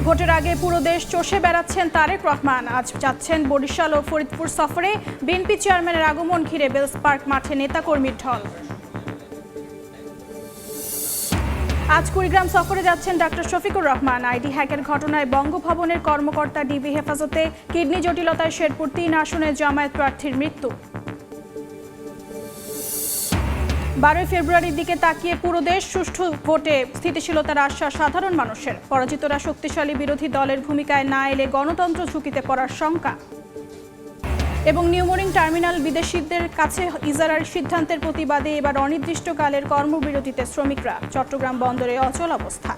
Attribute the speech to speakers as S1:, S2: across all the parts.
S1: ভোটের আগে পুরো দেশ চষে বেড়াচ্ছেন তারেক রহমান। আজ যাচ্ছেন বরিশাল ও ফরিদপুর সফরে। বিএনপি চেয়ারম্যানের আগমন ঘিরে বেলস পার্ক মাঠে নেতাকর্মীর ঢল। আজ কুড়িগ্রাম সফরে যাচ্ছেন ডক্টর শফিকুর রহমান। আইডি হ্যাকের ঘটনায় বঙ্গভবনের কর্মকর্তা ডিবি হেফাজতে, কিডনি জটিলতায় শেরপুর ৩ আসনে জামায়াত প্রার্থীর মৃত্যু। 12 ফেব্রুয়ারির দিকে তাকিয়ে পুরো দেশ সুষ্ঠু ভোটে স্থিতিশীলতার আশ্বাস সাধারণ মানুষের। পরাজিতরা শক্তিশালী বিরোধী দলের ভূমিকায় না এলে গণতন্ত্র ঝুঁকিতে পড়ার শঙ্কা। এবং নিউমোরিং টার্মিনাল বিদেশিদের কাছে ইজারার সিদ্ধান্তের প্রতিবাদে এবার অনির্দিষ্টকালের কর্মবিরতিতে শ্রমিকরা। চট্টগ্রাম বন্দরে অচল অবস্থা।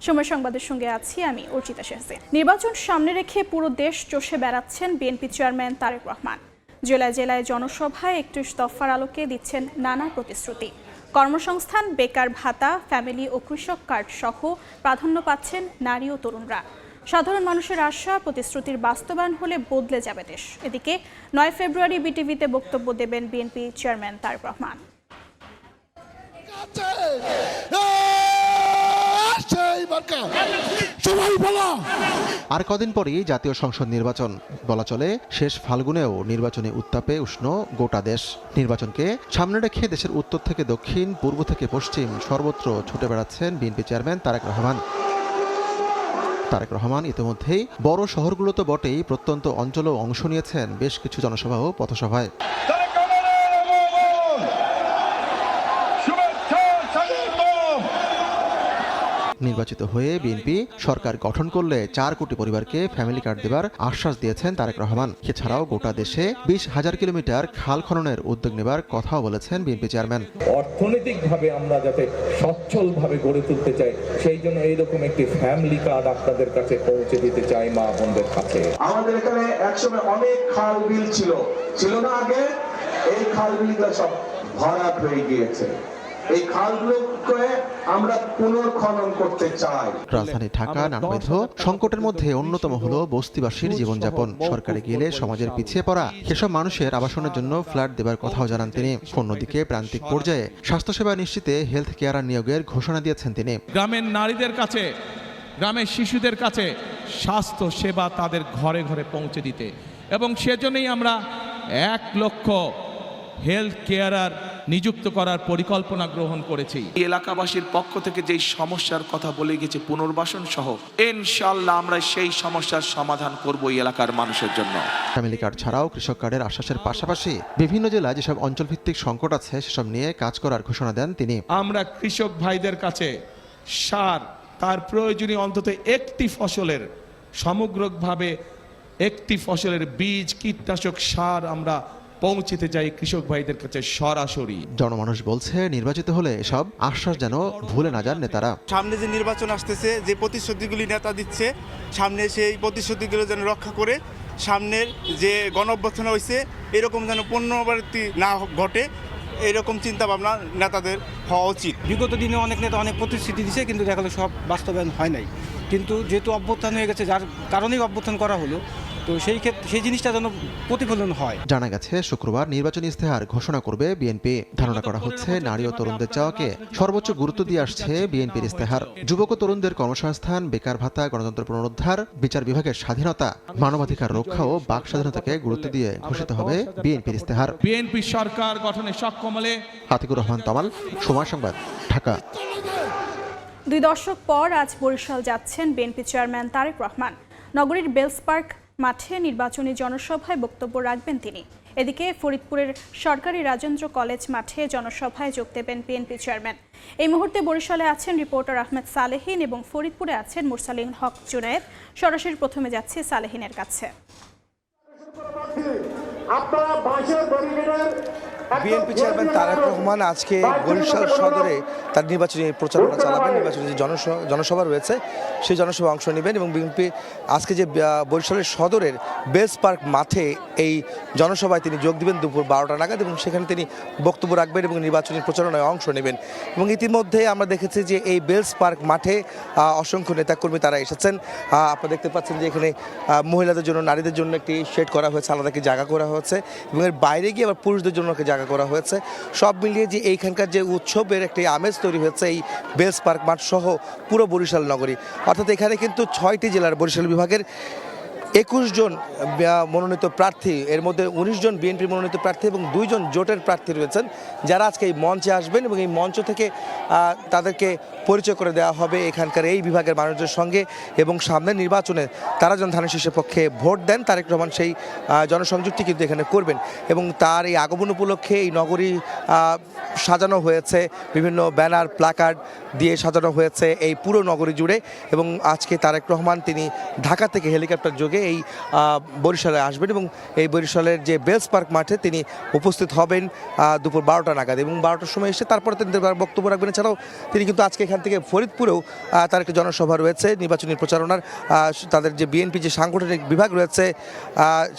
S1: সময় সংবাদের সঙ্গে আছি আমি অর্চিতা শেহসিন। নির্বাচন সামনে রেখে পুরো দেশ চষে বেড়াচ্ছেন বিএনপি চেয়ারম্যান তারেক রহমান। জেলায় জেলায় জনসভায় 31 দফার আলোকে দিচ্ছেন নানা প্রতিশ্রুতি। কর্মসংস্থান, বেকার ভাতা, ফ্যামিলি ও কৃষক কার্ড সহ প্রাধান্য পাচ্ছেন নারী ও তরুণরা। সাধারণ মানুষের আশা, প্রতিশ্রুতির বাস্তবায়ন হলে বদলে যাবে দেশ। এদিকে 9 ফেব্রুয়ারি বিটিভিতে বক্তব্য দেবেন বিএনপি চেয়ারম্যান তারেক রহমান।
S2: আর কদিন পরই জাতীয় সংসদ নির্বাচন। বলা চলে শেষ ফাল্গুনেও নির্বাচনী উত্তাপে উষ্ণ গোটা দেশ। নির্বাচনকে সামনে রেখে দেশের উত্তর থেকে দক্ষিণ, পূর্ব থেকে পশ্চিম সর্বত্র ছুটে বেড়াচ্ছেন বিএনপি চেয়ারম্যান তারেক রহমান। তারেক রহমান ইতিমধ্যেই বড় শহরগুলোতে বটেই প্রত্যন্ত অঞ্চলেও অংশ নিয়েছেন বেশ কিছু জনসভা ও পথসভায়। নির্বাচিত হয়ে বিএনপি সরকার গঠন করলে 4 কোটি পরিবারকে ফ্যামিলি কার্ড দেবার আশ্বাস দিয়েছেন তারেক রহমান। এছাড়াও গোটা দেশে 20,000 কিলোমিটার খাল খননের উদ্যোগ নেবার কথাও বলেছেন বিএনপি চেয়ারম্যান।
S3: অর্থনৈতিকভাবে আমরা যাতে সচ্ছলভাবে গড়ে তুলতে চাই, সেই জন্য এইরকম একটি ফ্যামিলি কার্ড আপনাদের কাছে পৌঁছে দিতে চাই মা বোনদের কাছে।
S4: আমাদের এখানে একসময় অনেক খাল বিল ছিল না আগে, এই খাল বিলগুলো সব ভরাট হয়ে গিয়েছে। এই খালগুলোকে আমরা পুনর্খনন করতে চাই।
S2: রাজধানী ঢাকা নানাবিধ সংকটের মধ্যে অন্যতম হলো বস্তিবাসীর জীবনযাপন। সরকারে গেলে সমাজের পিছিয়ে পড়া সেসব মানুষের আবাসনের জন্য ফ্ল্যাট দেবার কথাও জানান তিনি। অন্যদিকে প্রান্তিক পর্যায়ে স্বাস্থ্যসেবা নিশ্চিতে হেলথ কেয়ার নিয়োগের ঘোষণা দিয়েছেন তিনি।
S5: গ্রামের নারীদের কাছে, গ্রামের শিশুদের কাছে স্বাস্থ্য সেবা তাদের ঘরে ঘরে পৌঁছে দিতে, এবং সেজন্যই আমরা 1 লক্ষ হেলথ কেয়ারার নিযুক্ত করার পরিকল্পনা গ্রহণ করেছি।
S6: এলাকাবাসীর পক্ষ থেকে যেই সমস্যার কথা বলে গেছে পুনর্বাসন সহ, ইনশাআল্লাহ আমরা সেই সমস্যার সমাধান করব এই এলাকার মানুষের জন্য।
S2: ফ্যামিলি কার্ড ছাড়াও কৃষক কার্ডের আশ্বাসের পাশাপাশি বিভিন্ন জেলায় যেসব অঞ্চলভিত্তিক সংকট আছে সেসব নিয়ে কাজ করার ঘোষণা দেন তিনি।
S5: আমরা কৃষক ভাইদের কাছে সার, তার প্রয়োজনীয় অন্তত একটি ফসলের সমগ্রভাবে একটি ফসলের বীজ, কীটনাশক, সার আমরা পৌঁছতে চাই কৃষক ভাইদের কাছে সরাসরি।
S2: জনমানুষ বলছে নির্বাচিত হলে এসব আশ্বাস যেন ভুলে না যান নেতারা।
S7: সামনে যে নির্বাচন আসতেছে, যে প্রতিশ্রুতিগুলি নেতা দিচ্ছে, সামনে সেই প্রতিশ্রুতিগুলো যেন রক্ষা করে সামনের যে গণঅভ্যুত্থান হয়েছে এরকম যেন পুনরাবৃত্তি না ঘটে, এরকম চিন্তা ভাবনা নেতাদের হওয়া উচিত।
S8: বিগত দিনে অনেক নেতা অনেক প্রতিশ্রুতি দিয়েছে, কিন্তু দেখা গেলো সব বাস্তবায়ন হয় নাই। কিন্তু যেহেতু অভ্যুত্থান হয়ে গেছে, যার কারণেই অভ্যুত্থান করা হলো, তো সেই ক্ষেত্রে সেই জিনিসটা যেন প্রতিফলন হয়।
S2: জানা গেছে শুক্রবার নির্বাচনী ইস্তেহার ঘোষণা করবে বিএনপি। ধারণা করা হচ্ছে নারী ও তরুণদের চাওয়াকে সর্বোচ্চ গুরুত্ব দিয়ে আসছে বিএনপির ইস্তেহার। যুবক ও তরুণদের কর্মসংস্থান, বেকার ভাতা, গণতন্ত্র পুনরুদ্ধার, বিচার বিভাগের স্বাধীনতা, মানবাধিকার রক্ষা ও বাক স্বাধীনতাকে গুরুত্ব দিয়ে ঘোষিত হবে বিএনপির ইস্তেহার।
S5: বিএনপি সরকার গঠনে সক্ষম হলে।
S2: আতিকুর রহমান তমাল, সময় সংবাদ, ঢাকা।
S1: 2 দশক পর আজ বরিশাল যাচ্ছেন বিএনপি চেয়ারম্যান তারেক রহমান। নগরীর বেলস পার্ক মাঠে নির্বাচনী জনসভায় বক্তব্য রাখবেন তিনি। এদিকে ফরিদপুরের সরকারি রাজেন্দ্র কলেজ মাঠে জনসভায় যোগ দেবেন বিএনপি চেয়ারম্যান। এই মুহূর্তে বরিশালে আছেন রিপোর্টার আহমেদ সালেহিন এবং ফরিদপুরে আছেন মুরসালিন হক জুনায়েদ। সরাসরি প্রথমে যাচ্ছি সালেহিনের কাছে।
S9: বিএনপি চেয়ারম্যান তারেক রহমান আজকে বরিশাল সদরে তার নির্বাচনী প্রচারণা চালাবেন। নির্বাচনী যে জনসভা রয়েছে সেই জনসভায় অংশ নেবেন, এবং বিএনপি আজকে যে বরিশালের সদরের বেলস পার্ক মাঠে এই জনসভায় তিনি যোগ দিবেন দুপুর 12টা নাগাদ, এবং সেখানে তিনি বক্তব্য রাখবেন এবং নির্বাচনী প্রচারণায় অংশ নেবেন। এবং ইতিমধ্যে আমরা দেখেছি যে এই বেলস পার্ক মাঠে অসংখ্য নেতাকর্মী তারা এসেছেন। আপনারা দেখতে পাচ্ছেন যে এখানে মহিলাদের জন্য, নারীদের জন্য একটি শেড করা হয়েছে, আলাদা একটি জায়গা করা হয়েছে, এবং এর বাইরে গিয়ে আবার পুরুষদের জন্য একটি জায়গা টাকা করা হয়েছে। সব মিলিয়ে যে এইখানকার যে উৎসবের একটি আমেজ তৈরি হয়েছে এই বেলস পার্ক মাঠ সহ পুরো বরিশাল নগরী, অর্থাৎ এখানে কিন্তু 6টি জেলার বরিশাল বিভাগের 21 জন মনোনীত প্রার্থী, এর মধ্যে 19 জন বিএনপি মনোনীত প্রার্থী এবং 2 জন জোটের প্রার্থী রয়েছেন, যারা আজকে এই মঞ্চে আসবেন এবং এই মঞ্চ থেকে তাদেরকে পরিচয় করে দেওয়া হবে এখানকার এই বিভাগের মানুষদের সঙ্গে। এবং সামনের নির্বাচনে তারা যেন ধানের শীষের পক্ষে ভোট দেন, তারেক রহমান সেই জনসংযোগটি কিন্তু এখানে করবেন। এবং তার এই আগমন উপলক্ষে এই নগরী সাজানো হয়েছে, বিভিন্ন ব্যানার প্লাকার্ড দিয়ে সাজানো হয়েছে এই পুরো নগরী জুড়ে। এবং আজকে তারেক রহমান তিনি ঢাকা থেকে হেলিকপ্টার যোগে এই বরিশালে আসবেন এবং এই বরিশালের যে বেলস পার্ক মাঠে তিনি উপস্থিত হবেন দুপুর 12টা নাগাদ। এবং 12টার সময় এসে তারপরে তিনি বক্তব্য রাখবেন। এছাড়াও তিনি কিন্তু আজকে এখান থেকে ফরিদপুরেও তার একটি জনসভা রয়েছে নির্বাচনী প্রচারণার, তাদের যে বিএনপি যে সাংগঠনিক বিভাগ রয়েছে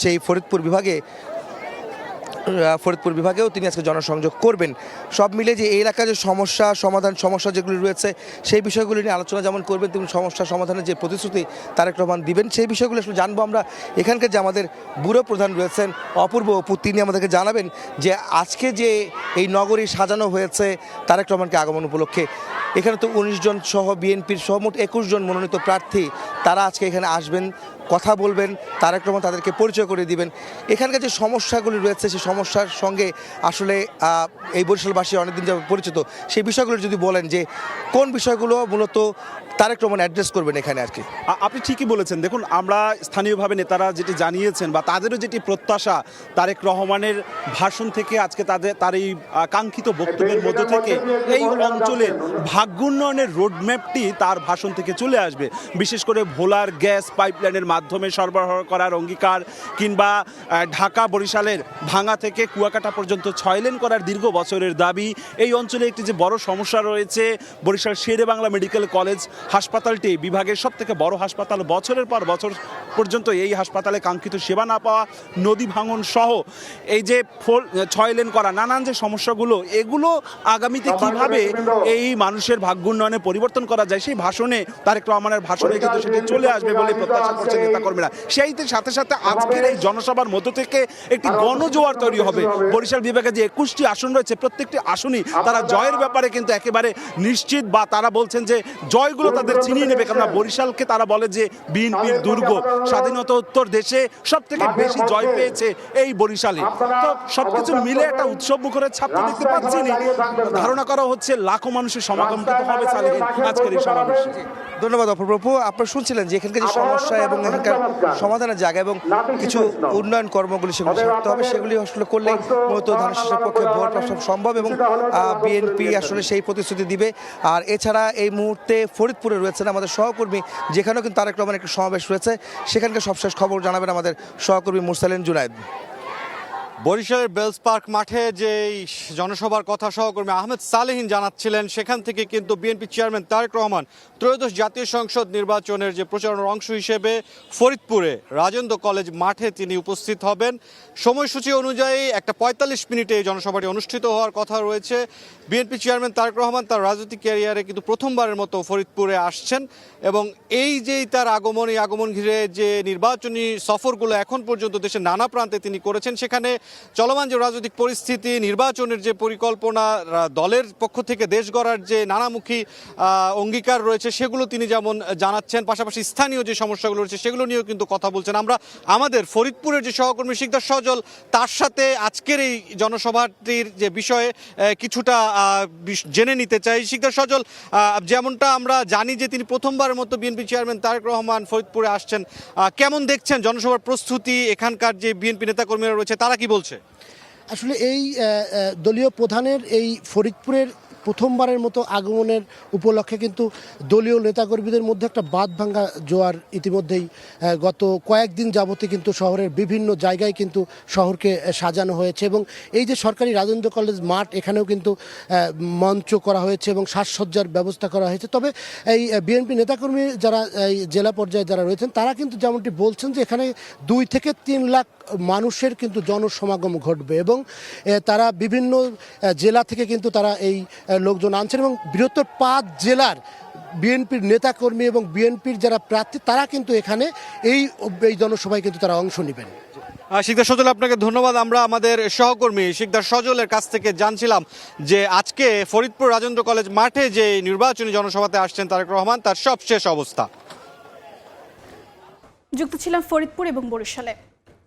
S9: সেই ফরিদপুর বিভাগেও তিনি আজকে জনসংযোগ করবেন। সব মিলে যে এই এলাকার যে সমস্যা যেগুলি রয়েছে সেই বিষয়গুলি নিয়ে আলোচনা যেমন করবেন, তেমন সমস্যা সমাধানের যে প্রতিশ্রুতি তারেক রহমান দিবেন সেই বিষয়গুলো আসলে জানবো আমরা। এখানকার যে আমাদের ব্যুরো প্রধান রয়েছেন অপূর্ব অপু, তিনি আমাদেরকে জানাবেন যে আজকে যে এই নগরী সাজানো হয়েছে তারেক রহমানকে আগমন উপলক্ষে, এখানে তো 19 জন সহ বিএনপির সহ মোট 21 জন মনোনীত প্রার্থী, তারা আজকে এখানে আসবেন, কথা বলবেন, তারেক রহমান তাদেরকে পরিচয় করে দিবেন। এখানকার যে সমস্যাগুলি রয়েছে সেই সমস্যার সঙ্গে আসলে এই বরিশালবাসী অনেকদিন যাবে পরিচিত, সেই বিষয়গুলো যদি বলেন যে কোন বিষয়গুলো মূলত তারেক রহমান অ্যাড্রেস করবেন এখানে আর কি।
S10: আপনি ঠিকই বলেছেন। দেখুন, আমরা স্থানীয়ভাবে নেতারা যেটি জানিয়েছেন বা তাদেরও যেটি প্রত্যাশা তারেক রহমানের ভাষণ থেকে আজকে তার এই কাঙ্ক্ষিত বক্তব্যের মধ্য থেকে এই অঞ্চলের ভাগ্যোন্নয়নের রোডম্যাপটি তার ভাষণ থেকে চলে আসবে। বিশেষ করে ভোলার গ্যাস পাইপলাইনের মাধ্যমে সরবরাহ করার অঙ্গীকার, কিংবা ঢাকা বরিশালের ভাঙা থেকে কুয়াকাটা পর্যন্ত 6 লেন করার দীর্ঘ বছরের দাবি। এই অঞ্চলে একটি যে বড় সমস্যা রয়েছে, বরিশাল শেরে বাংলা মেডিকেল কলেজ হাসপাতালটি বিভাগের সবথেকে বড় হাসপাতাল, বছরের পর বছর পর্যন্ত এই হাসপাতালে কাঙ্ক্ষিত সেবা না পাওয়া, নদী ভাঙন সহ এই যে 6 লেন করা নানান যে সমস্যাগুলো, এগুলো আগামীতে কিভাবে এই মানুষের ভাগ্য উন্নয়নে পরিবর্তন করা যায় সেই ভাষণে তারেক রহমানের ভাষণে কিন্তু সেটি চলে আসবে বলে প্রত্যাশা করছেন নেতাকর্মীরা। সেই সাথে সাথে আজকের এই জনসভার মধ্য থেকে একটি গণজোয়ার তৈরি হবে। বরিশাল বিভাগে যে 21টি আসন রয়েছে প্রত্যেকটি আসনই তারা জয়ের ব্যাপারে কিন্তু একেবারে নিশ্চিত, বা তারা বলছেন যে জয়গুলো তাদের চিনিয়ে নেবে। কেননা বরিশালকে তারা বলে যে বিএনপির দুর্গ, স্বাধীনতোত্তর দেশে সব থেকে বেশি জয় পেয়েছে এই বরিশালে। তো সবকিছু মিলে একটা উৎসব মুখরের ছাপ দেখতে পাচ্ছি। ধারণা করা হচ্ছে লাখো মানুষের সমাগম হবে সালেহীন আজকের এই সমাবেশে।
S9: ধন্যবাদ অপূর্ব। আপনারা শুনছিলেন যে এখানকার যে সমস্যা এবং এখানকার সমাধানের জায়গা এবং কিছু উন্নয়ন কর্মগুলি সেগুলি সারতে হবে, সেগুলি আসলে করলে মূলত ধানের শীষের পক্ষে ভোট সম্ভব এবং বিএনপি আসলে সেই প্রতিশ্রুতি দিবে। আর এছাড়া এই মুহূর্তে ফরিদপুরে রয়েছেন আমাদের সহকর্মী, যেখানেও কিন্তু তারেক রহমানের একটা সমাবেশ রয়েছে, সেখানকার সবশেষ খবর জানাবেন আমাদের সহকর্মী মুরসালিন জুনায়েদ।
S11: বরিশালের বেলস পার্ক মাঠে যে জনসভার কথা সহকর্মী আহমেদ সালেহীন জানাচ্ছিলেন, সেখান থেকে কিন্তু বিএনপি চেয়ারম্যান তারেক রহমান ত্রয়োদশ জাতীয় সংসদ নির্বাচনের যে প্রচারণার অংশ হিসেবে ফরিদপুরে রাজেন্দ্র কলেজ মাঠে তিনি উপস্থিত হবেন। সময়সূচি অনুযায়ী একটা 45 মিনিটে এই জনসভাটি অনুষ্ঠিত হওয়ার কথা রয়েছে। বিএনপি চেয়ারম্যান তারেক রহমান তার রাজনৈতিক ক্যারিয়ারে কিন্তু প্রথমবারের মতো ফরিদপুরে আসছেন এবং এই যেই তার আগমন, এই আগমন ঘিরে যে নির্বাচনী সফরগুলো এখন পর্যন্ত দেশের নানা প্রান্তে তিনি করেছেন, সেখানে চলমান যে রাজনৈতিক পরিস্থিতি, নির্বাচনের যে পরিকল্পনা, দলের পক্ষ থেকে দেশ গড়ার যে নানামুখী অঙ্গীকার রয়েছে সেগুলো তিনি যেমন জানাচ্ছেন, পাশাপাশি স্থানীয় যে সমস্যাগুলো রয়েছে সেগুলো নিয়েও কিন্তু কথা বলছেন। আমরা আমাদের ফরিদপুরের যে সহকর্মী শিকদার সজল, তার সাথে আজকের এই জনসভাটির যে বিষয়ে কিছুটা জেনে নিতে চাই। শিকদার সজল, যেমনটা আমরা জানি যে তিনি প্রথমবারের মতো বিএনপি চেয়ারম্যান তারেক রহমান ফরিদপুরে আসছেন, কেমন দেখছেন জনসভার প্রস্তুতি? এখানকার যে বিএনপি নেতাকর্মীরা রয়েছে তারা কি বলছে?
S12: আসলে এই দলীয় প্রধানের এই ফরিদপুরের প্রথমবারের মতো আগমনের উপলক্ষে কিন্তু দলীয় নেতাকর্মীদের মধ্যে একটা বাঁধ ভাঙ্গা জোয়ার ইতিমধ্যেই গত কয়েকদিন যাবতে কিন্তু শহরের বিভিন্ন জায়গায় কিন্তু শহরকে সাজানো হয়েছে এবং এই যে সরকারি রাজেন্দ্র কলেজ মাঠ, এখানেও কিন্তু মঞ্চ করা হয়েছে এবং সাজসজ্জার ব্যবস্থা করা হয়েছে। তবে এই বিএনপি নেতাকর্মী যারা এই জেলা পর্যায়ে যারা রয়েছেন তারা কিন্তু যেমনটি বলছেন যে এখানে 2 থেকে 3 লাখ মানুষের কিন্তু জনসমাগম ঘটবে এবং তারা বিভিন্ন জেলা থেকে কিন্তু তারা এই লোকজন আনছেন এবং বৃহত্তর 5 জেলার বিএনপির নেতাকর্মী এবং বিএনপির যারা প্রার্থী তারা কিন্তু এখানে এই জনসভায় কিন্তু তারা অংশ নেবেন।
S11: শিকদার সজল, আপনাকে ধন্যবাদ। আমরা আমাদের সহকর্মী শিকদার সজলের কাছ থেকে জানছিলাম যে আজকে ফরিদপুর রাজেন্দ্র কলেজ মাঠে যে নির্বাচনী জনসভাতে আসছেন তারেক রহমান, তার সবশেষ অবস্থা।
S1: যুক্ত ছিলাম ফরিদপুর এবং বরিশালে।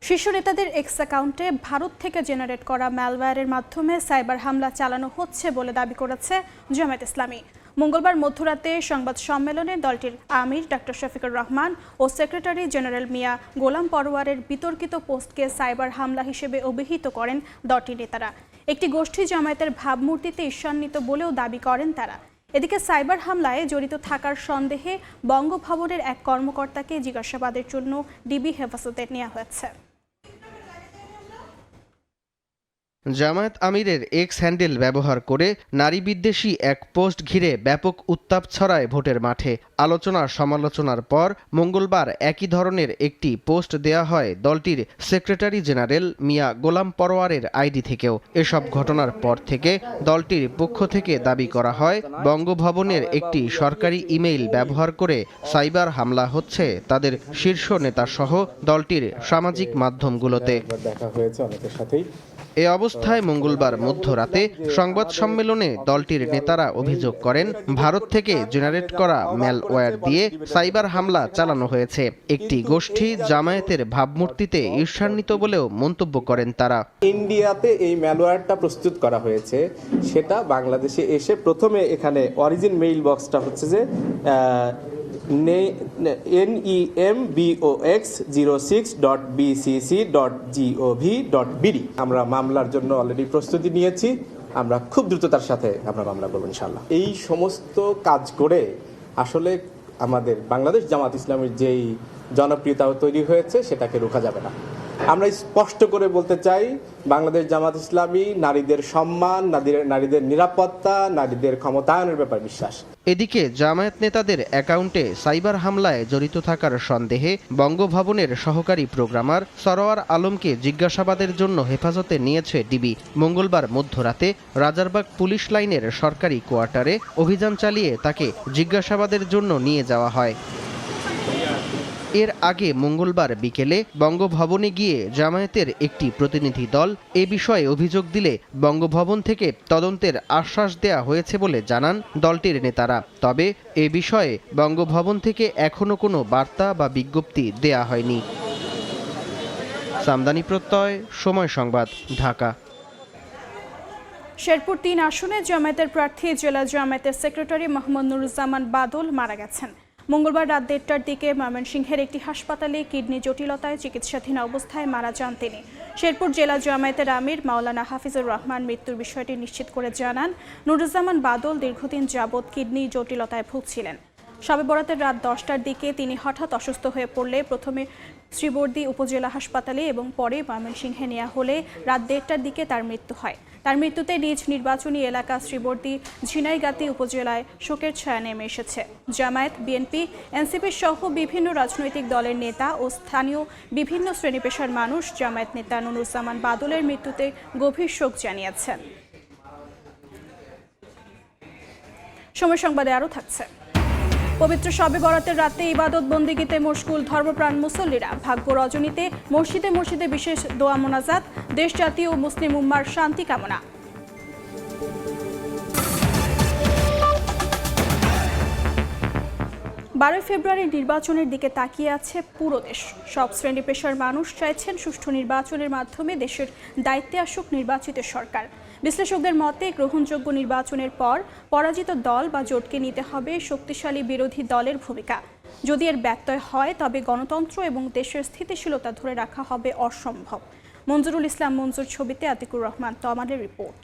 S1: শীর্ষ নেতাদের এক্স অ্যাকাউন্টে ভারত থেকে জেনারেট করা ম্যালওয়্যারের মাধ্যমে সাইবার হামলা চালানো হচ্ছে বলে দাবি করেছে জামায়াত ইসলামী। মঙ্গলবার মধ্যরাতে সংবাদ সম্মেলনে দলটির আমির ডক্টর শফিকুর রহমান ও সেক্রেটারি জেনারেল মিয়া গোলাম পরোয়ারের বিতর্কিত পোস্টকে সাইবার হামলা হিসেবে অভিহিত করেন দলটির নেতারা। একটি গোষ্ঠী জামায়াতের ভাবমূর্তিতে ঈর্ষান্বিত বলেও দাবি করেন তারা। এদিকে সাইবার হামলায় জড়িত থাকার সন্দেহে বঙ্গভবনের এক কর্মকর্তাকে জিজ্ঞাসাবাদের জন্য ডিবি হেফাজতে নেওয়া হয়েছে।
S13: জামায়াত আমিরের এক্স হ্যান্ডেল ব্যবহার করে নারী বিদ্বেষী এক পোস্ট ঘিরে ব্যাপক উত্তাপ ছড়ায় ভোটের মাঠে। আলোচনা সমালোচনার পর মঙ্গলবার একই ধরনের একটি পোস্ট দেয়া হয় দলটির সেক্রেটারি জেনারেল মিয়া গোলাম পরোয়ারের আইডি থেকেও। এসব ঘটনার পর থেকে দলটির পক্ষ থেকে দাবি করা হয় বঙ্গভবনের একটি সরকারি ইমেইল ব্যবহার করে সাইবার হামলা হচ্ছে তাদের শীর্ষ নেতাসহ দলটির সামাজিক মাধ্যমগুলোতে। এ অবস্থায় মঙ্গলবার মধ্যরাতে সংবাদ সম্মেলনে দলটির নেতারা অভিযোগ করেন ভারত থেকে জেনারেট করা ম্যালওয়্যার দিয়ে সাইবার হামলা চালানো হয়েছে। একটি গোষ্ঠী জামায়াতের ভাবমূর্তিতে ঈর্ষান্বিত বলেও মন্তব্য করেন তারা।
S14: ইন্ডিয়াতে এই ম্যালওয়্যারটা প্রস্তুত করা হয়েছে, সেটা বাংলাদেশে এসে প্রথমে এখানে অরিজিন মেইল বক্সটা হচ্ছে যে NEMBOX06.BCC.gov.bd। আমরা মামলার জন্য অলরেডি প্রস্তুতি নিয়েছি, আমরা খুব দ্রুততার সাথে আমরা মামলা করব ইনশাআল্লাহ। এই সমস্ত কাজ করে আসলে আমাদের বাংলাদেশ জামাত ইসলামের যেই জনপ্রিয়তা তৈরি হয়েছে সেটাকে রোকা যাবে না। আমরা স্পষ্ট করে বলতে চাই, বাংলাদেশ জামাত ইসলামী নারীদের সম্মান, নারীদের নিরাপত্তা, নারীদের ক্ষমতায়নের ব্যাপারে বিশ্বাস।
S13: এদিকে জামায়াত নেতাদের অ্যাকাউন্টে সাইবার হামলায় জড়িত থাকার সন্দেহে বঙ্গভবনের সহকারী প্রোগ্রামার সরোয়ার আলমকে জিজ্ঞাসাবাদের জন্য হেফাজতে নিয়েছে ডিবি। মঙ্গলবার মধ্যরাতে রাজারবাগ পুলিশ লাইনের সরকারি কোয়ার্টারে অভিযান চালিয়ে তাকে জিজ্ঞাসাবাদের জন্য নিয়ে যাওয়া হয়। এর আগে মঙ্গলবার বিকেলে বঙ্গভবনে গিয়ে জামায়াতের একটি প্রতিনিধি দল এ বিষয়ে অভিযোগ দিলে বঙ্গভবন থেকে তদন্তের আশ্বাস দেয়া হয়েছে বলে জানান দলটির নেতারা। তবে এ বিষয়ে বঙ্গভবন থেকে এখনো কোনো বার্তা বা বিজ্ঞপ্তি দেয়া হয়নি। সামদানি প্রত্যয়, সময় সংবাদ, ঢাকা।
S1: শেরপুর ৩ আসনে জামায়াতের প্রার্থী জেলা জামায়াতের সেক্রেটারি মোহাম্মদ নুরুজ্জামান বাদল মারা গেছেন। মঙ্গলবার রাত ১:৩০টার দিকে ময়মনসিংহের একটি হাসপাতালে কিডনি জটিলতায় চিকিৎসাধীন অবস্থায় মারা যান তিনি। শেরপুর জেলা জামায়াতের আমির মাওলানা হাফিজুর রহমান মৃত্যুর বিষয়টি নিশ্চিত করে জানান, নুরুজ্জামান বাদল দীর্ঘদিন যাবৎ কিডনি জটিলতায় ভুগছিলেন। শবে বরাতের রাত ১০টার দিকে তিনি হঠাৎ অসুস্থ হয়ে পড়লে প্রথমে শ্রীবর্দী উপজেলা হাসপাতালে এবং পরে ময়মনসিংহে নেওয়া হলে রাত ১:৩০টার দিকে তার মৃত্যু হয়। তার মৃত্যুতে নিজ নির্বাচনী এলাকা শ্রীবর্দী ঝিনাইগাতি উপজেলায় শোকের ছায়া নেমে এসেছে। জামায়াত, বিএনপি, এনসিপি সহ বিভিন্ন রাজনৈতিক দলের নেতা ও স্থানীয় বিভিন্ন শ্রেণী পেশার মানুষ জামায়াত নেতা নুরুজ্জামান বাদলের মৃত্যুতে গভীর শোক জানিয়েছেন। সময় সংবাদে আরও থাকছে। পবিত্র শবে বরাতের রাতে ইবাদত বন্দিগিতে মশগুল ধর্মপ্রাণ মুসল্লিরা। ভাগ্য রজনীতে মসজিদে মসজিদে বিশেষ দোয়া মোনাজাত, দেশ জাতি ও মুসলিম উম্মার শান্তি কামনা। 12 ফেব্রুয়ারি নির্বাচনের দিকে তাকিয়ে আছে পুরো দেশ। সব শ্রেণী পেশার মানুষ চাইছেন সুষ্ঠু নির্বাচনের মাধ্যমে দেশের দায়িত্বে আসুক নির্বাচিত সরকার। বিশ্লেষকদের মতে গ্রহণযোগ্য নির্বাচনের পর পরাজিত দল বা জোটকে নিতে হবে শক্তিশালী বিরোধী দলের ভূমিকা। যদি এর ব্যত্যয় হয় তবে গণতন্ত্র এবং দেশের স্থিতিশীলতা ধরে রাখা হবে অসম্ভব। মঞ্জুরুল ইসলাম মঞ্জুর ছবিতে আতিকুর রহমান তমালের রিপোর্ট।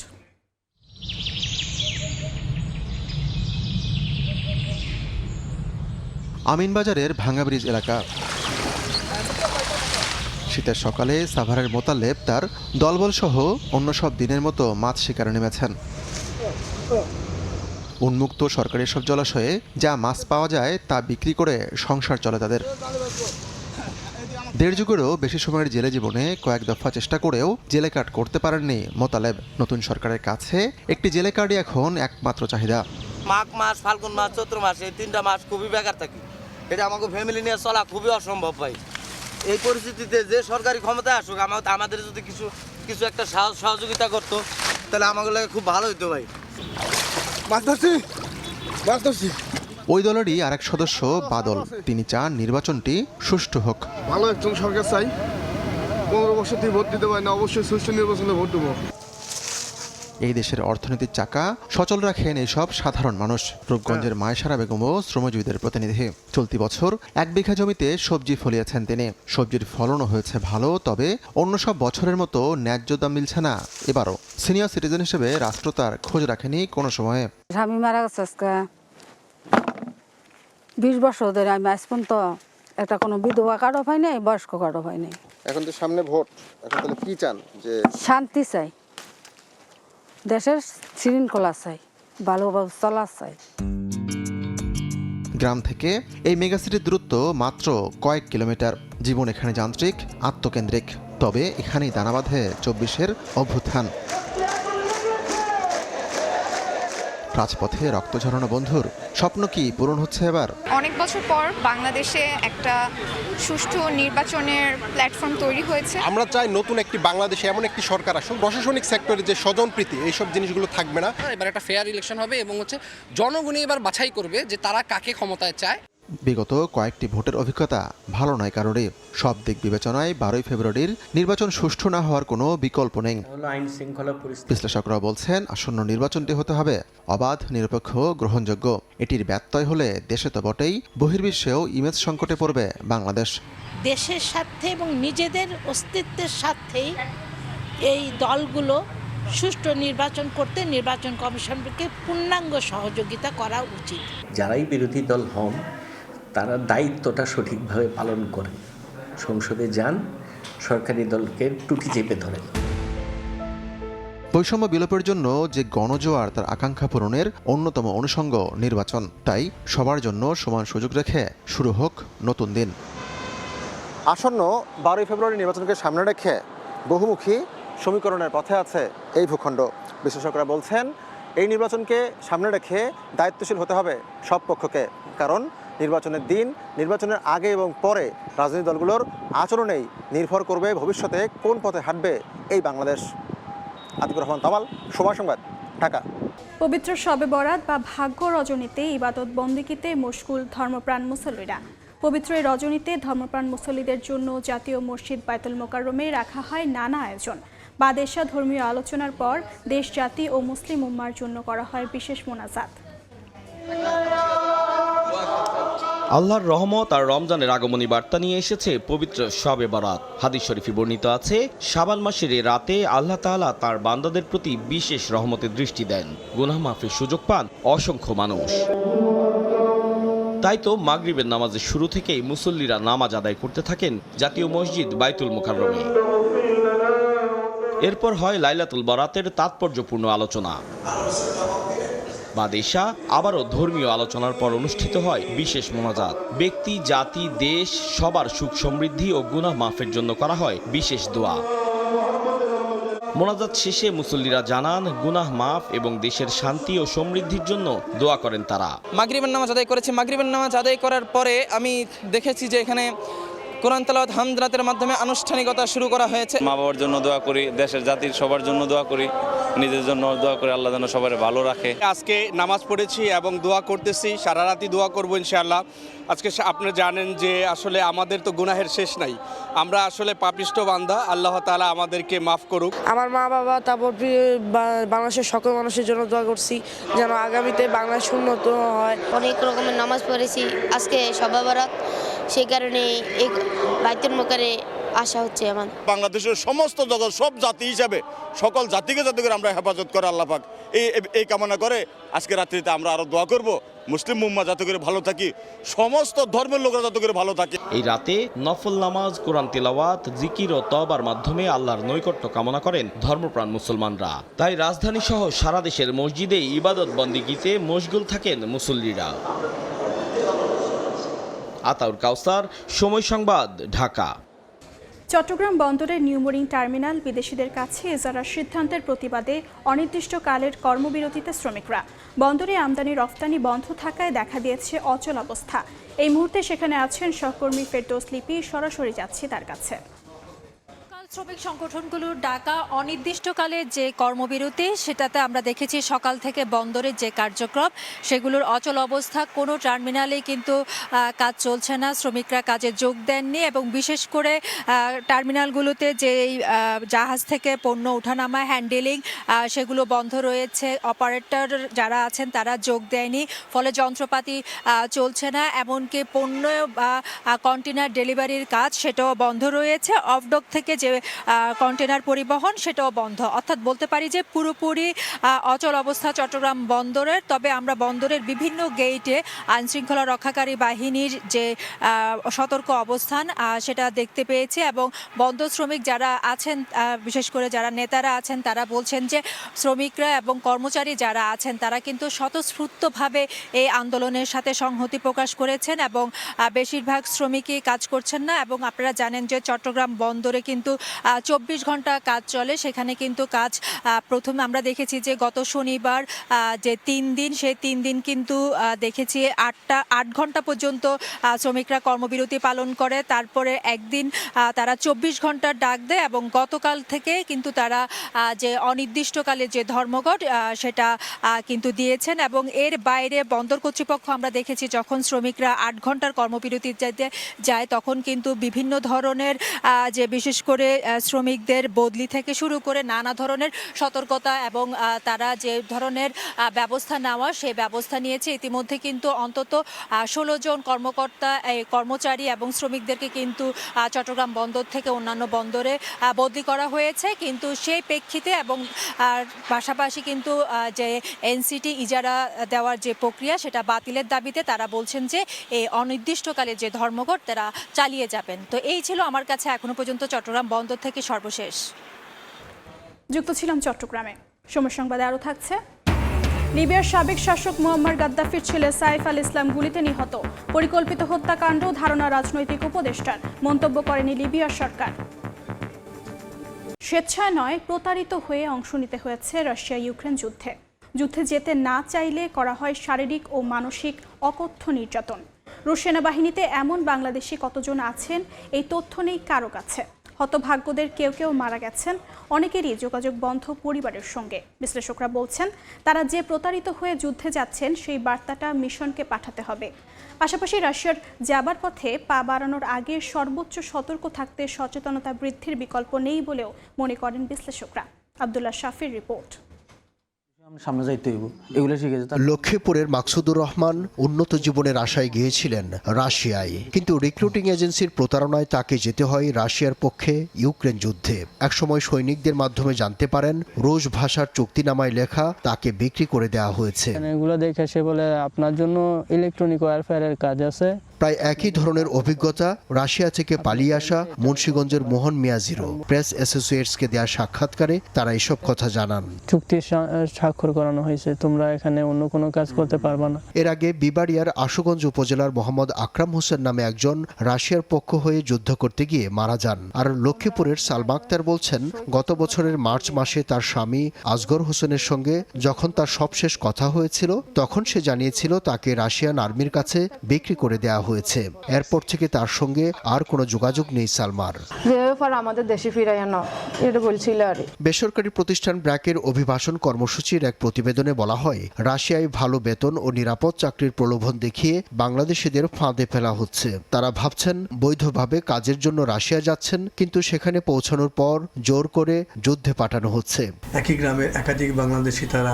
S2: আমিনবাজারের ভাঙ্গা ব্রিজ এলাকা। শীতের সকালে সাভারের মোতালেব তার দলবল সহ অন্য সব দিনের মতো মাছ শিকারে নেমেছেন। উন্মুক্ত সরকারি সব জলাশয়ে যা মাছ পাওয়া যায় তা বিক্রি করে সংসার চলে তাদের। 1.5 যুগেরও বেশি সময়ের জেলে জীবনে কয়েক দফা চেষ্টা করেও জেলে কার্ড করতে পারেননি মোতালেব। নতুন সরকারের কাছে একটি জেলে কার্ডই এখন একমাত্র চাহিদা।
S15: মাঘ মাস, ফাল্গুন মাস, চৈত্র মাস, এই 3টা মাস খুবই বেকার থাকি। এটা আমাকে ফ্যামিলি নিয়ে চলা খুবই অসম্ভব ভাই।
S9: এই পরিস্থিতিতে যে সরকারি ক্ষমতায় আসুক আমাদের যদি কিছু একটা সহযোগিতা করতো তাহলে আমাদের লাগে খুব ভালো হতো ভাই।
S7: মাছ ধরছি।
S2: ওই দলেরই আরেক সদস্য বাদল, তিনি চান নির্বাচনটি সুষ্ঠু হোক।
S7: ভালো একজন সরকার চাই, 15 বছর থেকে ভোট দিতে পারি না, অবশ্যই সুষ্ঠু নির্বাচনে ভোট দেবো।
S2: এই দেশের অর্থনীতির চাকা সচল রাখেন এইসব সাধারণ মানুষ। রূপগঞ্জের মায়েশারা বেগমও শ্রমজীবীদের প্রতিনিধি। চলতি বছর 1 বিঘা জমিতে সবজি ফলিয়েছেন তিনি। সবজির ফলনও হয়েছে ভালো, তবে অন্য সব বছরের মতো ন্যায্য দাম মিলছে না এবারও। সিনিয়র সিটিজেন হিসেবে রাষ্ট্র তার খোঁজ রাখেনি কোনো সময়ে।
S15: স্বামী মারা গেছে আজকে 20 বছর ধরে, আমি আজ পর্যন্ত একটা কোনো বিধবা কার্ডও পাই নাই, বয়স্ক কার্ডও পাই নাই।
S2: এখন তো সামনে ভোট, এখন তাহলে কি চান? যে
S15: শান্তি চাই, দেশের শৃঙ্খলা চাই, ভালোভাবে চলা চাই।
S2: গ্রাম থেকে এই মেগাসিটির দূরত্ব মাত্র কয়েক কিলোমিটার। জীবন এখানে যান্ত্রিক, আত্মকেন্দ্রিক, তবে এখানেই দানা বাঁধে 24-এর অভ্যুত্থান। রাজপথে রক্ত ঝরানো বন্ধুর স্বপ্ন কি পূরণ হচ্ছে এবার?
S16: অনেক বছর পর বাংলাদেশে একটা সুষ্ঠু নির্বাচনের প্ল্যাটফর্ম তৈরি হয়েছে।
S17: আমরা চাই নতুন একটি বাংলাদেশে এমন একটি সরকার আসুক, প্রশাসনিক সেক্টরে যে স্বজনপ্রীতি এইসব জিনিসগুলো থাকবে না।
S18: এবার একটা ফেয়ার ইলেকশন হবে এবং জনগণই এবার বাছাই করবে যে তারা কাকে ক্ষমতায় চায়।
S2: বিগত কয়েকটি ভোটের অভিজ্ঞতা ভালো নয় কারোরই। সব দিক বিবেচনায় 12 ফেব্রুয়ারির নির্বাচন সুষ্ঠু না হওয়ার কোনো বিকল্প নেই। বিশ্লেষকরা বলছেন আসন্ন নির্বাচনটি হতে হবে অবাধ, নিরপেক্ষ, গ্রহণযোগ্য। এটির ব্যত্যয় হলে দেশে তো বটেই, বহির্বিশ্বেও ইমেজ সংকটে পড়বে বাংলাদেশ।
S19: দেশের স্বার্থে এবং নিজেদের অস্তিত্বের স্বার্থেই এই দলগুলো সুষ্ঠু নির্বাচন করতে নির্বাচন কমিশনকে পূর্ণাঙ্গ সহযোগিতা করা উচিত।
S20: যারাই বিরোধী দল হন তারা দায়িত্বটা সঠিকভাবে পালন করেন, সংসদে যান, সরকারি দলকে টুটি চেপে ধরেন।
S2: বৈষম্য বিলোপের জন্য যে গণজোয়ার, তার আকাঙ্ক্ষা পূরণের অন্যতম অনুষঙ্গ নির্বাচন। তাই সবার জন্য সমান সুযোগ রেখে শুরু হোক নতুন দিন।
S17: আসন্ন 12 ফেব্রুয়ারি নির্বাচনকে সামনে রেখে বহুমুখী সমীকরণের পথে আছে এই ভূখণ্ড। বিশ্লেষকরা বলছেন এই নির্বাচনকে সামনে রেখে দায়িত্বশীল হতে হবে সব পক্ষকে, কারণ নির্বাচনের দিন, নির্বাচনের আগে এবং পরে রাজনৈতিক দলগুলোর আচরণেই নির্ভর করবে ভবিষ্যতে কোন পথে হাঁটবে এই বাংলাদেশ। আতিকুর রহমান তামাল, সময় সংবাদ, ঢাকা।
S1: পবিত্র শবে বরাত বা ভাগ্য রজনীতে ইবাদত বন্দেগীতে মশগুল ধর্মপ্রাণ মুসল্লিরা। পবিত্র এই রজনীতে ধর্মপ্রাণ মুসল্লিদের জন্য জাতীয় মসজিদ বায়তুল মোকাররমে রাখা হয় নানা আয়োজন। বাদেশা ধর্মীয় আলোচনার পর দেশ, জাতি ও মুসলিম উম্মার জন্য করা হয় বিশেষ মোনাজাত।
S21: আল্লাহর রহমত আর রমজানের আগমনী বার্তা নিয়ে এসেছে পবিত্র শবে বরাত। হাদিস শরীফে বর্ণিত আছে, শাবান মাসের এই রাতে আল্লাহ তাআলা তার বান্দাদের প্রতি বিশেষ রহমতের দৃষ্টি দেন, গুনাহ মাফের সুযোগ পান অসংখ্য মানুষ। তাই তো মাগরিবের নামাজের শুরু থেকেই মুসল্লিরা নামাজ আদায় করতে থাকেন জাতীয় মসজিদ বায়তুল মোকাররমে। এরপর হয় লাইলাতুল বরাতের তাৎপর্যপূর্ণ আলোচনা। বাদেশা আবারও ধর্মীয় আলোচনার পর অনুষ্ঠিত হয় বিশেষ মোনাজাত। ব্যক্তি, জাতি, দেশ সবার সুখ সমৃদ্ধি ও গুনাহ মাফের জন্য করা হয় বিশেষ দোয়া। মোনাজাত শেষে মুসল্লিরা জানান গুনাহ মাফ এবং দেশের শান্তি ও সমৃদ্ধির জন্য দোয়া করেন তারা।
S18: মাগরিবের নামাজ আদায় করেছি। মাগরিবের নামাজ আদায় করার পরে আমি দেখেছি যে এখানে কোরআন তেলাওয়াত হামদরাতের মাধ্যমে আনুষ্ঠানিকতা শুরু করা হয়েছে।
S22: মা বাবার জন্য দোয়া করি, দেশের জাতির সবার জন্য দোয়া করি, নিজের জন্য দোয়া করি, আল্লাহ যেন সবাই ভালো রাখে।
S7: আজকে নামাজ পড়েছি এবং দোয়া করতেছি, সারা রাতি দোয়া করবো ইনশাআল্লাহ। আজকে আপনারা জানেন যে আসলে আমাদের তো গুনাহের শেষ নাই, আমরা আসলে পাপিষ্ট বান্দা, আল্লাহ তাআলা আমাদেরকে মাফ করুক।
S23: আমার মা বাবা, তারপর বাংলাদেশের সকল মানুষের জন্য দোয়া করছি যেন আগামীতে বাংলাদেশ উন্নত হয়।
S24: অনেক রকমের নামাজ পড়েছি আজকে শবে বরাত, সেই কারণে এই বায়তুল মোকাররমে আশা হচ্ছে আমার।
S25: বাংলাদেশের সমস্ত জগৎ, সব জাতি হিসাবে সকল জাতিকে যাতে করে আমরা হেফাজত করে আল্লাহ পাক এই কামনা করে আজকে রাত্রিতে আমরা আরো দোয়া করব মুসলিম উম্মাহ যাতে করে ভালো থাকি, সমস্ত ধর্মের লোকেরা যাতে করে ভালো থাকে।
S21: এই রাতে নফল নামাজ, কোরআন তিলাওয়াত, জিকির ও তওবার মাধ্যমে আল্লাহর নৈকট্য কামনা করেন ধর্মপ্রাণ মুসলমানরা। তাই রাজধানী সহ সারা দেশের মসজিদে ইবাদত বন্দেগীতে মশগুল থাকেন মুসল্লিরা। আতাউর কাউসার, সময় সংবাদ, ঢাকা।
S1: চট্টগ্রাম বন্দরের নিউমোরিং টার্মিনাল বিদেশিদের কাছে ইজারার সিদ্ধান্তের প্রতিবাদে অনির্দিষ্টকালের কর্মবিরতিতে শ্রমিকরা। বন্দরে আমদানি রফতানি বন্ধ থাকায় দেখা দিয়েছে অচল অবস্থা। এই মুহূর্তে সেখানে আছেন সহকর্মী ফেরদৌস লিপি, সরাসরি যাচ্ছি তার কাছে।
S3: শ্রমিক সংগঠনগুলোর ডাকা অনির্দিষ্টকালের যে কর্মবিরতি, সেটাতে আমরা দেখেছি সকাল থেকে বন্দরের যে কার্যক্রম সেগুলোর অচল অবস্থা। কোনো টার্মিনালেই কিন্তু কাজ চলছে না, শ্রমিকরা কাজে যোগ দেননি এবং বিশেষ করে টার্মিনালগুলোতে যে জাহাজ থেকে পণ্য ওঠানামা হ্যান্ডেলিং সেগুলো বন্ধ রয়েছে। অপারেটর যারা আছেন তারা যোগ দেয়নি, ফলে যন্ত্রপাতি চলছে না। এমনকি পণ্য বা কন্টেনার ডেলিভারির কাজ সেটাও বন্ধ রয়েছে। অফডক থেকে যে কন্টেনার পরিবহন সেটাও বন্ধ। অর্থাৎ বলতে পারি যে পুরোপুরি অচল অবস্থা চট্টগ্রাম বন্দরের। তবে আমরা বন্দরের বিভিন্ন গেইটে আইনশৃঙ্খলা রক্ষাকারী বাহিনীর যে সতর্ক অবস্থান সেটা দেখতে পেয়েছি এবং বন্দর শ্রমিক যারা আছেন, বিশেষ করে যারা নেতারা আছেন, তারা বলছেন যে শ্রমিকরা এবং কর্মচারী যারা আছেন তারা কিন্তু স্বতঃস্ফূর্তভাবে এই আন্দোলনের সাথে সংহতি প্রকাশ করেছেন এবং বেশিরভাগ শ্রমিকই কাজ করছেন না। এবং আপনারা জানেন যে চট্টগ্রাম বন্দরে কিন্তু 24 ঘন্টা কাজ চলে। সেখানে কিন্তু কাজ প্রথমে আমরা দেখেছি যে গত শনিবার যে 3 দিন, সেই 3 দিন কিন্তু দেখেছি 8 ঘন্টা পর্যন্ত শ্রমিকরা কর্মবিরতি পালন করে। তারপরে একদিন তারা 24 ঘন্টার ডাক দেয় এবং গতকাল থেকে কিন্তু তারা যে অনির্দিষ্টকালের যে ধর্মঘট সেটা কিন্তু দিয়েছেন। এবং এর বাইরে বন্দর কর্তৃপক্ষ আমরা দেখেছি যখন শ্রমিকরা 8 ঘন্টার কর্মবিরতি যায় তখন কিন্তু বিভিন্ন ধরনের যে বিশেষ করে শ্রমিকদের বদলি থেকে শুরু করে নানা ধরনের সতর্কতা এবং তারা যে ধরনের ব্যবস্থা নেওয়া সেই ব্যবস্থা নিয়েছে। ইতিমধ্যে কিন্তু অন্তত 16 জন কর্মচারী এবং শ্রমিকদেরকে কিন্তু চট্টগ্রাম বন্দর থেকে অন্যান্য বন্দরে বদলি করা হয়েছে। কিন্তু সেই প্রেক্ষিতে এবং পাশাপাশি কিন্তু যে এনসিটি ইজারা দেওয়ার যে প্রক্রিয়া সেটা বাতিলের দাবিতে তারা বলছেন যে এই অনির্দিষ্টকালে যে ধর্মঘট তারা চালিয়ে যাবেন। তো এই ছিল আমার কাছে এখনো পর্যন্ত চট্টগ্রাম বন্দর থেকে সর্বশেষ।
S1: যুক্ত ছিলাম চট্টগ্রামে। সময় সংবাদে আরও থাকছে। লিবিয়ার সাবেক শাসক মুয়াম্মার গাদ্দাফির ছেলে সাইফ আল ইসলাম গুলিতে নিহত। পরিকল্পিত হত্যাকাণ্ড, ধারণা রাজনৈতিক উপদেষ্টার, মন্তব্য করেনি লিবিয়ার সরকার। স্বেচ্ছায় নয়, প্রতারিত হয়ে অংশ নিতে হয়েছে রাশিয়া ইউক্রেন যুদ্ধে। যুদ্ধে যেতে না চাইলে করা হয় শারীরিক ও মানসিক অকথ্য নির্যাতন। রুশ সেনাবাহিনীতে এমন বাংলাদেশি কতজন আছেন এই তথ্য নেই কারো কাছে। হতভাগ্যদের কেউ কেউ মারা গেছেন, অনেকেরই যোগাযোগ বন্ধ পরিবারের সঙ্গে। বিশ্লেষকরা বলছেন তারা যে প্রতারিত হয়ে যুদ্ধে যাচ্ছেন সেই বার্তাটা মিশনকে পাঠাতে হবে। পাশাপাশি রাশিয়ার যাবার পথে পা বাড়ানোর আগে সর্বোচ্চ সতর্ক থাকতে সচেতনতা বৃদ্ধির বিকল্প নেই বলেও মনে করেন বিশ্লেষকরা। আব্দুল্লাহ শাফির রিপোর্ট।
S4: লক্ষ্মীপুরের মাকসুদুর রহমান উন্নত জীবনের আশায় গিয়েছিলেন রাশিয়ায়, কিন্তু রিক্রুটিং এজেন্সির প্রতারণায় তাকে যেতে হয় রাশিয়ার পক্ষে ইউক্রেন যুদ্ধে। একসময় সৈনিকদের মাধ্যমে জানতে পারেন রুশ ভাষার চুক্তিনামায় লেখা তাকে বিক্রি করে দেওয়া হয়েছে।
S5: এগুলো দেখে সে বলে আপনার জন্য ইলেকট্রনিক ওয়ারফেয়ারের কাজ আছে।
S4: প্রায় একই ধরনের অভিজ্ঞতা রাশিয়া থেকে পালিয়ে আসা মুন্সিগঞ্জের মোহন মিয়াজিরও। প্রেস অ্যাসোসিয়েটসকে দেওয়া সাক্ষাৎকারে তারা এসব কথা জানান।
S5: চুক্তির স্বাক্ষর করানো হয়েছে, তোমরা এখানে অন্য কোনো কাজ করতে পারবে না।
S4: এর আগে বিবাড়িয়ার আশুগঞ্জ উপজেলার মোহাম্মদ আকরাম হোসেন নামে একজন রাশিয়ার পক্ষ হয়ে যুদ্ধ করতে গিয়ে মারা যান। আর লক্ষ্মীপুরের সালমা আক্তার বলছেন গত বছরের মার্চ মাসে তার স্বামী আসগর হোসেনের সঙ্গে যখন তার সবশেষ কথা হয়েছিল তখন সে জানিয়েছিল তাকে রাশিয়ান আর্মির কাছে বিক্রি করে দেওয়া হয়েছে। এরপর থেকে তার সঙ্গে আর কোনো যোগাযোগ নেই সালমার।
S5: আমাদের দেশে ফিরাই না এটা বলছিল।
S4: বেসরকারি প্রতিষ্ঠান ব্র্যাকের অভিবাসন কর্মসূচির এক প্রতিবেদনে বলা হয় রাশিয়ায় ভালো বেতন ও নিরাপদ চাকরির প্রলোভন দেখিয়ে বাংলাদেশিদের ফাঁদে ফেলা হচ্ছে। তারা ভাবছেন বৈধভাবে কাজের জন্য রাশিয়া যাচ্ছেন, কিন্তু সেখানে পৌঁছানোর পর জোর করে যুদ্ধে পাঠানো হচ্ছে।
S6: একই গ্রামের একাধিক বাংলাদেশি তারা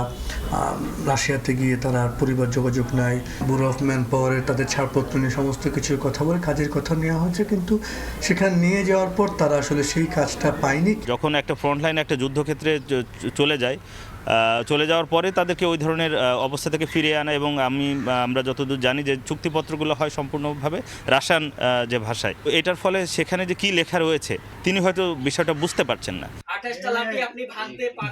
S6: রাশিয়াতে গিয়ে তারা পরিবার যোগাযোগ নেয়, ব্যুরো অফ ম্যান পাওয়ারের তাদের ছাড়পত্র নিয়ে সমস্ত কিছুর কথা বলে কাজের কথা নেওয়া হচ্ছে, কিন্তু সেখানে নিয়ে যাওয়ার পর তারা আসলে সেই কাজটা পায়নি।
S8: যখন একটা ফ্রন্টলাইন একটা যুদ্ধক্ষেত্রে চলে যাওয়ার পরে তাদেরকে ওই ধরনের অবস্থা থেকে ফিরিয়ে আনা, এবং আমরা যতদূর জানি যে চুক্তিপত্রগুলো হয় সম্পূর্ণভাবে রাশিয়ান যে ভাষায়। এটার ফলে সেখানে যে কি লেখা রয়েছে তিনি হয়তো বিষয়টা বুঝতে পারছেন না।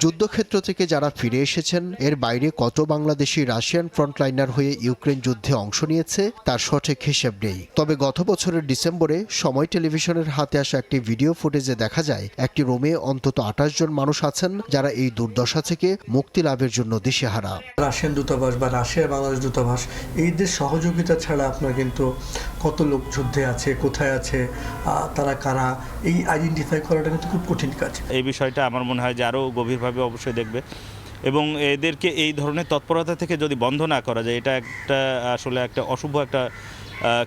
S4: যুদ্ধক্ষেত্র থেকে যারা ফিরে এসেছেন এর বাইরে কত বাংলাদেশি রাশিয়ান ফ্রন্টলাইনার হয়ে ইউক্রেন যুদ্ধে অংশ নিয়েছে তার সঠিক হিসেব নেই। তবে গত বছরের ডিসেম্বরে সময় টেলিভিশনের হাতে আসা একটি ভিডিও ফুটেজে দেখা যায় একটি রুমে অন্তত 28 জন মানুষ আছেন যারা এই দুর্দশা থেকে মুক্তি লাভের জন্য দিশেহারা।
S6: রাশিয়ান দূতাবাস বা রাশিয়া বাংলাদেশ দূতাবাস এইদের সহযোগিতা ছাড়া আপনার কিন্তু কত লোক যুদ্ধে আছে, কোথায় আছে, তারা কারা, এই আইডেন্টিফাই করাটা কিন্তু খুব কঠিন কাজ।
S8: এই বিষয়টা আমার মনে হয় যে আরও গভীরভাবে অবশ্যই দেখবে এবং এদেরকে এই ধরনের তৎপরতা থেকে যদি বন্ধ না করা যায়, এটা আসলে একটা অশুভ একটা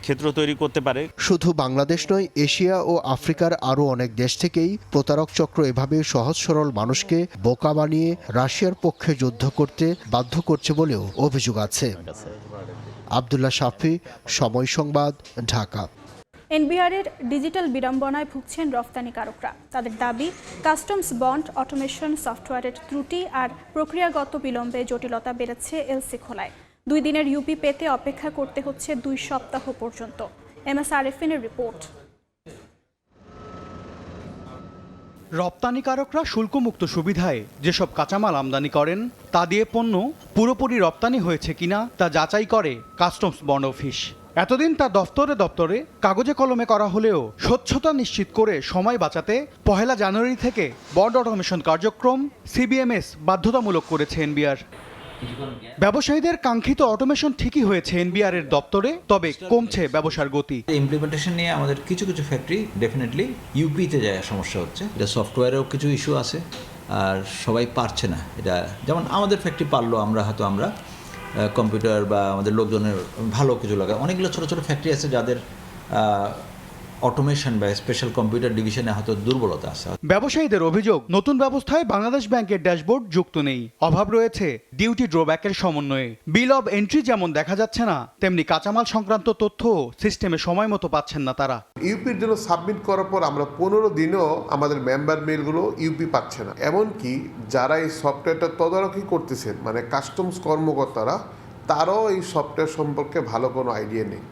S8: ক্ষেত্র তৈরি করতে পারে।
S4: শুধু বাংলাদেশ নয়, এশিয়া ও আফ্রিকার আরও অনেক দেশ থেকেই প্রতারক চক্র এভাবে সহজ সরল মানুষকে বোকা বানিয়ে রাশিয়ার পক্ষে যুদ্ধ করতে বাধ্য করছে বলেও অভিযোগ আছে। আব্দুল্লাহ শাফি, সময় সংবাদ, ঢাকা।
S1: এনবিআরের ডিজিটাল বিড়ম্বনায় ভুগছেন রফতানিকারকরা। তাদের দাবি, কাস্টমস বন্ড অটোমেশন সফটওয়্যারের ত্রুটি আর প্রক্রিয়াগত বিলম্বে জটিলতা বেড়েছে এলসি খোলায়। 2 দিনের ইউপি পেতে অপেক্ষা করতে হচ্ছে 2 সপ্তাহ পর্যন্ত। MS আরেফিনের report.
S10: রপ্তানিকারকরা শুল্কমুক্ত সুবিধায় যেসব কাঁচামাল আমদানি করেন তা দিয়ে পণ্য পুরোপুরি রপ্তানি হয়েছে কিনা তা যাচাই করে কাস্টমস বন্ড অফিস। এতদিন তা দপ্তরে দপ্তরে কাগজে কলমে করা হলেও স্বচ্ছতা নিশ্চিত করে সময় বাঁচাতে 1 জানুয়ারি থেকে বন্ড অটোমেশন কার্যক্রম CBMS বাধ্যতামূলক করেছে এনবিআর। ব্যবসায়ীদের কাঙ্ক্ষিত অটোমেশন ঠিকই হয়েছে এনবিআর-এর দপ্তরে, তবে কমছে ব্যবসার গতি।
S11: ইমপ্লিমেন্টেশন নিয়ে আমাদের কিছু ফ্যাক্টরি ডেফিনেটলি ইউপিতে যায় সমস্যা হচ্ছে। এটা সফটওয়্যারেও কিছু ইস্যু আছে আর সবাই পারছে না। এটা যেমন আমাদের ফ্যাক্টরি পারলো, আমরা কম্পিউটার বা আমাদের লোকজনের ভালো কিছু লাগে। অনেকগুলো ছোটো ছোটো ফ্যাক্টরি আছে যাদের অটোমেশন বা স্পেশাল কম্পিউটার ডিভিশনে হয়তো দুর্বলতা আছে।
S10: ব্যবসায়ীদের অভিযোগ, নতুন ব্যবস্থায় বাংলাদেশ ব্যাংকের ড্যাশবোর্ড যুক্ত নেই, অভাব রয়েছে ডিউটি ড্রব্যাকের সমন্বয়ে। বিল অব এন্ট্রি যেমন দেখা যাচ্ছে না, তেমনি কাঁচামাল সংক্রান্ত তথ্য সিস্টেমে সময় মতো পাচ্ছেন না তারা।
S12: ইউপির জন্য সাবমিট করার পর আমরা 15 দিনও আমাদের মেম্বার মেলগুলো ইউপি পাচ্ছে না। এমনকি যারা এই সফটওয়্যারটা তদারকি করতেছেন, মানে কাস্টমস কর্মকর্তারা, তারাও এই সফটওয়্যার সম্পর্কে ভালো কোনো আইডিয়া নেই।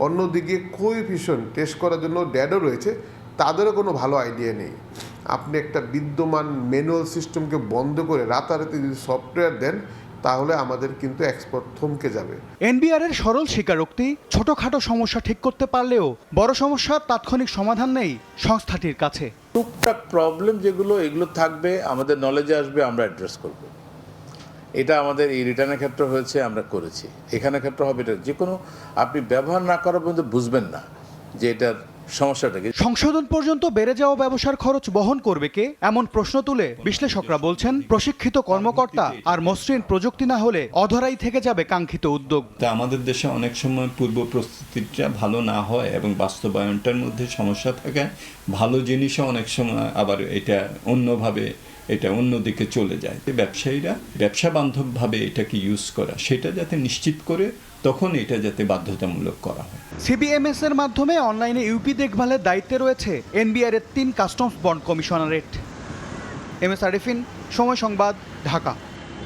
S12: অন্যদিকে কোএফিশিয়েন্ট টেস্ট করার জন্য ড্যাডও রয়েছে, তাদেরও কোনো ভালো আইডিয়া নেই। আপনি একটা বিদ্যমান ম্যানুয়াল সিস্টেমকে বন্ধ করে রাতারাতি যদি সফটওয়্যার দেন, তাহলে আমাদের কিন্তু এক্সপোর্ট থমকে যাবে।
S10: এনবিআর-এর সরল স্বীকারোক্তি, ছোটখাটো সমস্যা ঠিক করতে পারলেও বড় সমস্যার তাৎক্ষণিক সমাধান নেই সংস্থাটির কাছে।
S13: টুকটাক প্রবলেম যেগুলো এগুলো থাকবে, আমাদের নলেজে আসবে, আমরা অ্যাড্রেস করব। এটা আমাদের এই রিটার্নের ক্ষেত্রে হয়েছে, আমরা করেছি। এখানের ক্ষেত্রে হবে এটা যে কোনো আপনি ব্যবহার না করার পর্যন্ত বুঝবেন না যে এটার সমস্যাটাকে।
S10: সংশোধন পর্যন্ত বেড়ে যাওয়া ব্যবসার খরচ বহন করবে কে, এমন প্রশ্ন তুলে বিশ্লেষকরা বলছেন, প্রশিক্ষিত কর্মকর্তা আর মসৃণ প্রযুক্তি না হলে অধরাই থেকে যাবে কাঙ্ক্ষিত উদ্যোগ।
S14: আমাদের দেশে অনেক সময় পূর্ব প্রস্তুতিটা ভালো না হয় এবং বাস্তবায়নটার মধ্যে সমস্যা থাকে। ভালো জিনিসও অনেক সময় আবার এটা অন্যভাবে অন্যদিকে চলে যায়। ব্যবসায়ীরা ব্যবসা বান্ধবভাবে এটাকে ইউজ করা, সেটা যাতে নিশ্চিত করে তখন এটা যাতে বাধ্যতামূলক করা হয়।
S10: CBMS এর মাধ্যমে অনলাইনে ইউপি দেখভালের দায়িত্বে রয়েছে এনবিআর-এর 3 customs bond commissionerate. MS Arefin, সময় সংবাদ, ঢাকা।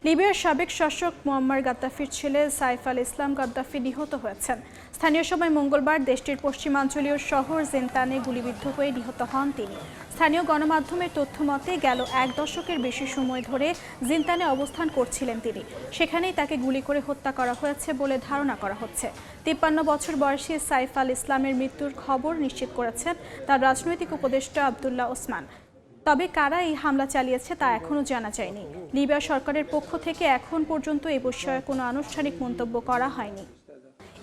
S1: লিবিয়ার সাবেক শাসক মুয়াম্মার গাদ্দাফির ছেলে সাইফ আল ইসলাম গাদ্দাফি নিহত হয়েছেন। স্থানীয় সময় মঙ্গলবার দেশটির পশ্চিমাঞ্চলীয় শহর জিনতানে গুলিবিদ্ধ হয়ে নিহত হন তিনি। স্থানীয় গণমাধ্যমের তথ্য মতে গেল 1 দশকের বেশি সময় ধরে জিনতানে অবস্থান করছিলেন তিনি। সেখানেই তাকে গুলি করে হত্যা করা হয়েছে বলে ধারণা করা হচ্ছে। 53 বছর বয়সী সাইফ আল ইসলামের মৃত্যুর খবর নিশ্চিত করেছেন তার রাজনৈতিক উপদেষ্টা আব্দুল্লাহ ওসমান। তবে কারা এই হামলা চালিয়েছে তা এখনও জানা যায়নি। লিবিয়া সরকারের পক্ষ থেকে এখন পর্যন্ত এ বিষয়ে কোনো আনুষ্ঠানিক মন্তব্য করা হয়নি।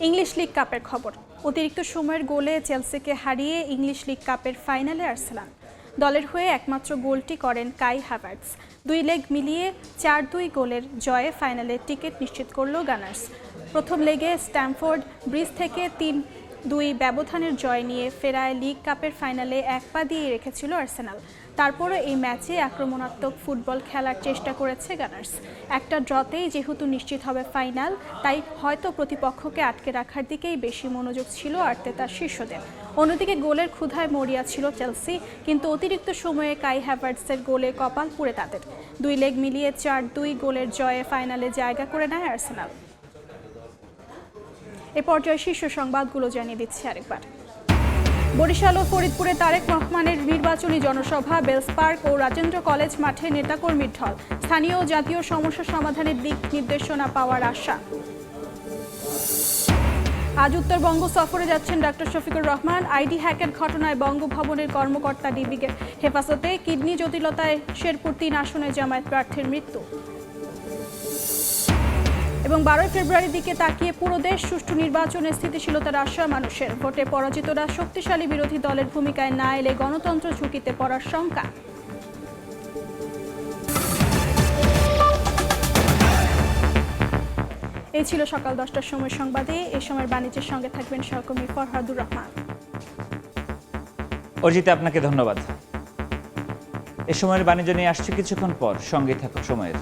S1: ইংলিশ লিগ কাপের খবর, অতিরিক্ত সময়ের গোলে চেলসিকে হারিয়ে ইংলিশ লিগ কাপের ফাইনালে আর্সেনাল। দলের হয়ে একমাত্র গোলটি করেন কাই হ্যাভার্টস। 2 লেগ মিলিয়ে 4-2 গোলের জয়ে ফাইনালের টিকিট নিশ্চিত করল গানার্স। প্রথম লেগে স্ট্যামফোর্ড ব্রিজ থেকে 3-2 ব্যবধানের জয় নিয়ে ফেরায় লিগ কাপের ফাইনালে 1 পা দিয়ে রেখেছিল আর্সেনাল। তারপরও এই ম্যাচে আক্রমণাত্মক ফুটবল খেলার চেষ্টা করেছে গানার্স। একটা ড্রতেই যেহেতু নিশ্চিত হবে ফাইনাল, তাই হয়তো প্রতিপক্ষকে আটকে রাখার দিকেই বেশি মনোযোগ ছিল আর্তেতার শিষ্যদের। অন্যদিকে গোলের ক্ষুধায় মরিয়া ছিল চেলসি, কিন্তু অতিরিক্ত সময়ে কাই হ্যাভার্টসের গোলে কপাল পুড়ে তাদের। 2 লেগ মিলিয়ে 4-2 গোলের জয়ে ফাইনালে জায়গা করে নেয় আর্সেনাল। এ পর্যায়ে শীর্ষ সংবাদগুলো জানিয়ে দিচ্ছি আরেকবার। বরিশাল ও ফরিদপুরে তারেক রহমানের নির্বাচনী জনসভা বেলস পার্ক ও রাজেন্দ্র কলেজ মাঠে নেতাকর্মীর ঢল। স্থানীয় ও জাতীয় সমস্যা সমাধানের দিক নির্দেশনা পাওয়ার আশা। আজ উত্তরবঙ্গ সফরে যাচ্ছেন ডক্টর শফিকুর রহমান। আইডি হ্যাকের ঘটনায় বঙ্গভবনের কর্মকর্তা ডিবির হেফাজতে। কিডনি জটিলতায় শেরপুর ৩ আসনে জামায়াত প্রার্থীর মৃত্যু। এবং 12 ফেব্রুয়ারির দিকে তাকিয়ে পুরো দেশ সুষ্ঠু নির্বাচনে স্থিতিশীলতার আশা মানুষের। ভোটে পরাজিতরা শক্তিশালী বিরোধী দলের ভূমিকায় না এলে গণতন্ত্র ঝুঁকিতে পড়ার শঙ্কা। এই ছিল সকাল 10টার সময় সংবাদে। এই সময়ের বাণিজ্যের সঙ্গে থাকবেন সহকর্মী ফরহাদুর রহমান।
S9: অর্জিতা, আপনাকে ধন্যবাদ। এ সময়ের বাণিজ্য নিয়ে আসছে কিছুক্ষণ পর, সঙ্গে থাকুন সময়ের।